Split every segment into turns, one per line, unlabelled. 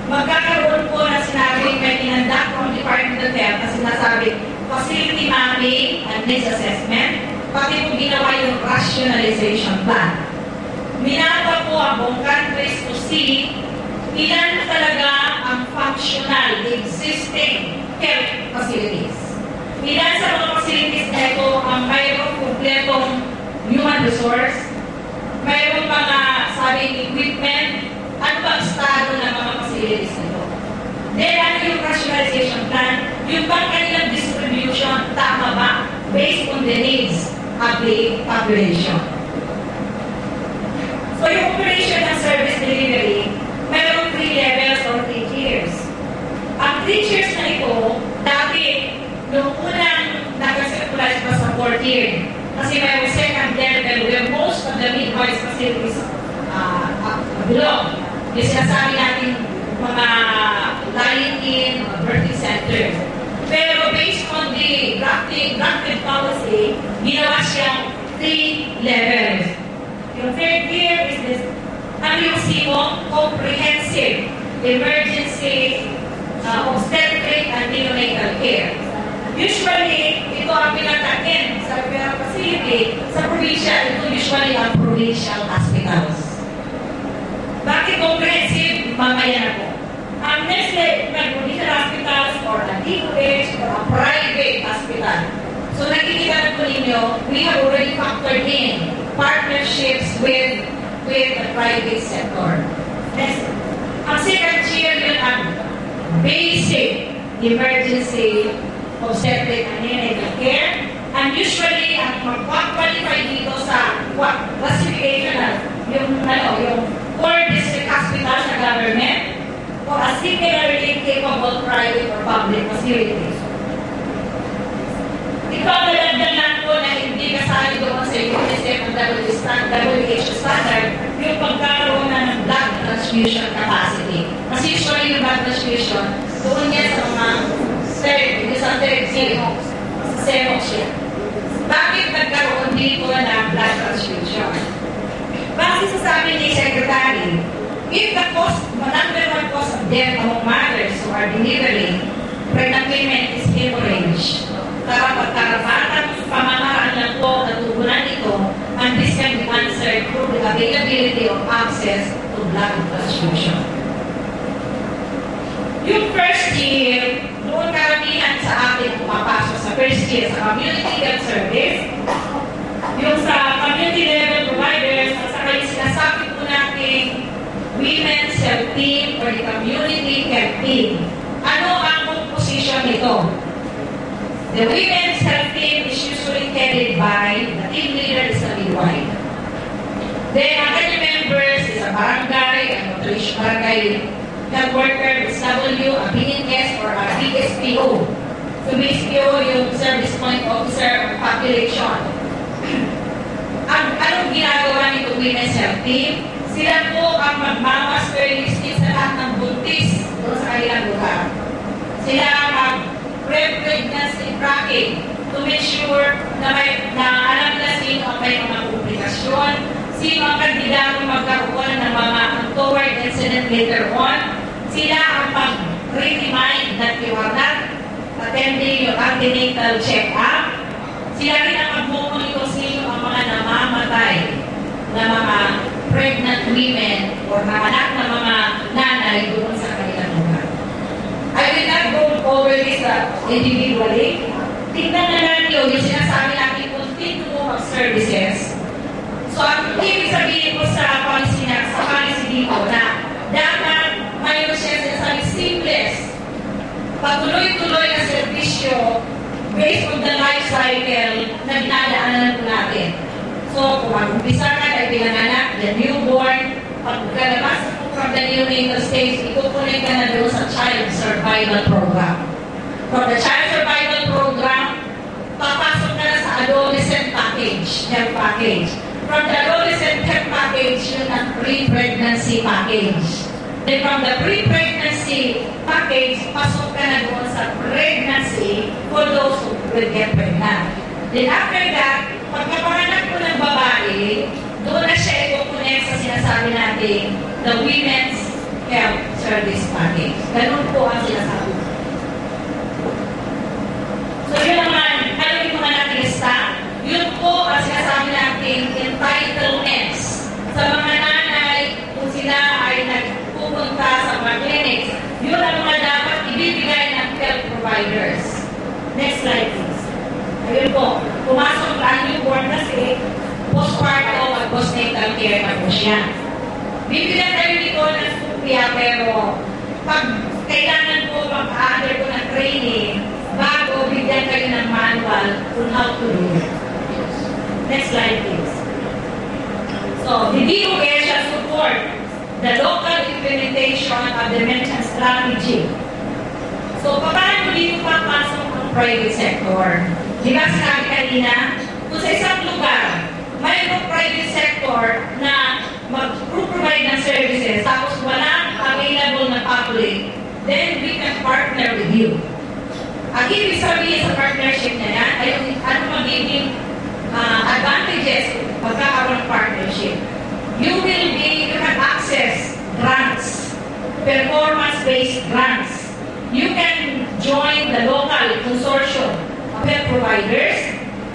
magkakaroon po na sinabi may inandak from Department of Health na sinasabi facility mapping and needs assessment, pati po ginawa yung rationalization plan. Minapa po ang buong countries to see ilan talaga ang functional existing health facilities. Ilan sa mga facilities na ito ang mayroong kumpletong human resource, mayroong mga sabing equipment, at pag-estado ng mga facilities nito. Then, ano yung rationalization plan? Yung bang kanilang distribution, tama ba? Based on the needs of the population. So, yung operation ng service delivery, mayroong 3 levels or 3 tiers. Ang 3 tiers na ito, dati, noong unang nag-circulate pa sa 4th tier, kasi mayroong second level where most of the midwives facilities belong. Yung sinasabi natin mga line-in, mga birthing centers. Pero based on the drafted policy, ginawa siyang 3 levels. Yung 3rd tier is this, ano yung SIMO? Comprehensive Emergency Obstetric and Neonatal Care. Usually, ito ang pinatakin sa referral facility. Sa provincial, ito usually ang provincial hospitals. Bakit comprehensive? Mamaya na po. Ang next level, provincial hospitals or a DOH or a private hospital. So nakikita na po ninyo, we have already factored in partnerships with the private sector. Next, ang second tier yun ang basic emergency obstetric and neonatal care. And usually, ang mag-qualify dito sa classification yung core district hospital sa government or a similarly capable private or public facilities. Ito ang nalagdan lang po na hindi kasali doon sa UNICEF ang WHO standard yung pagkakaroon na ng blood transfusion capacity. Kasi usually yung blood transfusion, doon yan sa mga third zero. Sa zero siya. Bakit nagkaroon dito ng blood transfusion? Base sa sabi ni Secretary, if the number 1 cause of death among mothers who are delivering pregnant women is hemorrhage, karapatan pamamaraan lang po na tugunan ito, and this can be answered through the availability of access to blood transfusion. Yung first year, doon karamihan sa atin pumapasok sa first year sa community health service, yung sa community level providers, at saka yung sinasabi po natin women's health team or the community health team. Ano ang composition nito? The women's health team is usually headed by the team leader is a midwife. Then, ang kanyang members is a barangay, a nutrition barangay health worker, SW, a BNS, or a BSPO. So, BSPO yung Service Point Officer of Population. Anong ginagawa nito women's health team? Sila po ang magmamaster listing sa lahat ng buntis doon sa kanilang lugar. Sila ang mag-pregnancy tracking to make sure na alam na sino ang may mga komplikasyon, sino ang kandidato magkaroon ng mga untoward incident later on. Sila ang mag-remind that you are not attending your antenatal check-up. Sila rin ang mag-monitor sino ang mga namamatay na mga pregnant women or nanganak na mga nanay doon sa kanilang lugar. I will not go over this individually. Tingnan na natin yung sinasabi natin continuum of services. So, ang ibig sabihin ko sa policy dito na dapat mayroon siya sinasabi seamless, patuloy-tuloy na serbisyo based on the life cycle na dinadaanan po natin. So, kung mag-umpisa ka na pinanganak, the newborn, pagkalabas from the neonatal stage, ikukunin ka na doon sa child survival program. From the child survival program, papasok ka na sa adolescent package, health package. From the adolescent health package, yun ang pre-pregnancy package. Then from the pre-pregnancy package, pasok ka na doon sa pregnancy for those who will get pregnant. Then after that, pagkapanganak ko ng babae, doon na siya ikukunin sa sinasabi natin, the Women's Health Service package. Ganun po ang sinasabi. So yun naman, ano yung mga natin-lista? Yun po ang sinasabi natin entitlements sa mga nanay kung sila ay nagpupunta sa mga clinics. Yun ang mga dapat ibibigay ng health providers. Next slide please. Ayun po, pumasok ang newborn kasi postpartum at postnatal care na po siya. Bibigyan tayo dito ng supya pero pag kailangan po mag-under ko ng training bago bigyan kayo ng manual on how to do it. Next slide please. So, the DOH shall support the local implementation of the mentioned strategy. So, paano dito papasok ang private sector? Di ba sinabi kanina, kung sa isang lugar, mayroong private sector na mag-provide ng services tapos walang available na public, then we can partner with you. Ang ibig sabihin sa partnership na yan ay ano magiging advantages pagkakaroon ng partnership. You can access grants, performance-based grants. You can join the local consortium of health providers.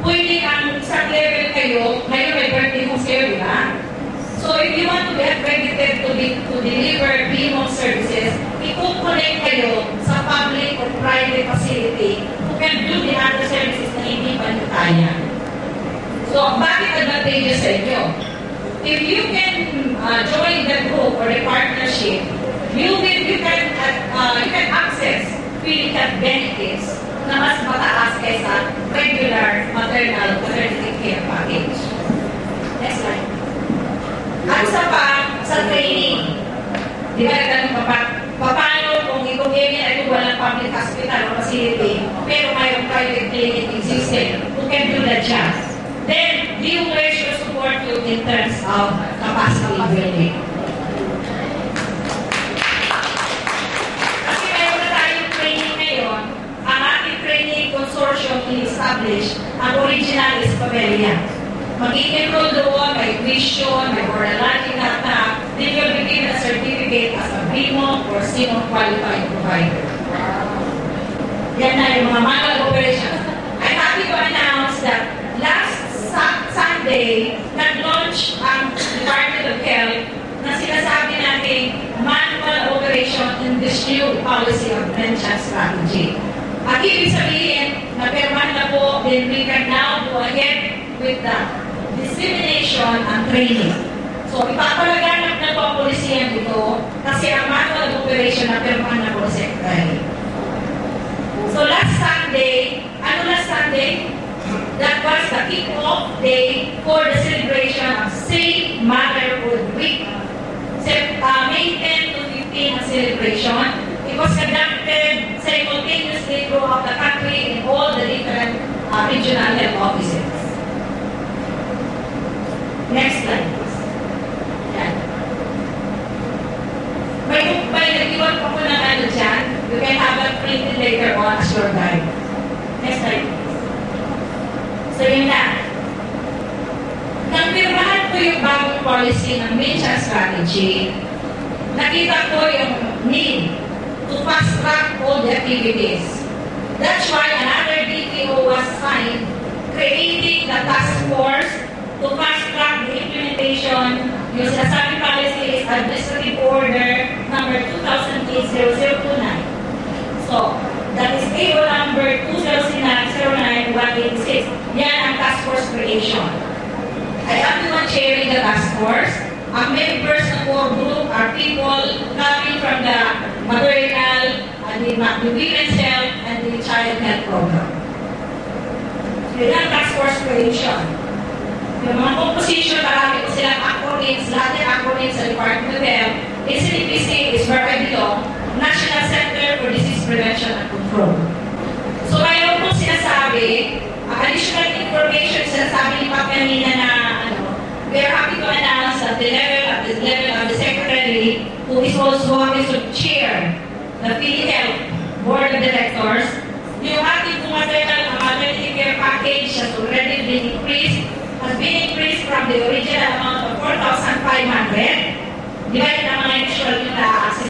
Pwede ang isang level kayo, ngayon may birthday home kayo, di ba? So if you want to be accredited to deliver BMO services, i-connect kayo sa public or private facility who can do the other services na hindi pa nyo kaya. So, bakit advantageous sa inyo? If you can join the group or the partnership, you can access medical benefits na mas mataas kaysa regular maternal maternity care package. Next slide. At isa pa, sa training, di ba nagtanong paano kung itong area ay walang public hospital o facility, pero mayroong private clinic existing who can do the job. Then, DOH will support you in terms of capacity building. Kasi mayroon na tayong training ngayon, ang ating training consortium in-establish, ang original is Pavelia. Mag-i-enroll doon, may tuition, may morality data, then you'll be given a certificate as a BMO or SIMO qualified provider. Yan na yung mga manual operations. I'm happy to announce that last Sunday, nag-launch ang Department of Health na sinasabi natin manual operation in this new policy of mentioned strategy. At ibig sabihin, napirman na po, then we can now go ahead with the dissemination and training. So, ipapalaganap na po ang polisiyan dito kasi ang manual operation na pirman na po sa Secretary. So, last Sunday, that was the kick-off day for the celebration of Safe Motherhood Week. May 10 to 15 ang celebration. It was conducted simultaneously throughout the country in all the different regional health offices. Next slide, please. Yan. May nag-iwan pa po ng ano dyan. You can have it printed later on as your guide. Next slide, please. So yun na. Nang pirmahan ko yung bagong policy ng mentioned strategy, nakita ko yung need to fast-track all the activities. That's why another DPO was signed, creating the task force to fast-track the implementation. Yung sinasabi policy is Administrative Order number 2008-0029. So, that is AO number 2009-09-186. Yan ang task force creation. I am the one chairing the task force. Ang members ng core group are people coming from the maternal, the women's health, and the child health program. So, yan ang task force creation. Yung mga composition, marami ko silang acronyms, lahat yung acronyms sa Department of Health. NCDPC is where I belong, National Center for Disease Prevention and Control. So, mayroon po sinasabi, additional information sinasabi ni Pap kanina na, we are happy to announce at the level of the Secretary, who is also happy to chair the PhilHealth Board of Directors, yung ating maternal maternity care package has already been increased from the original amount of 4,500, divided na mga initial yung na-access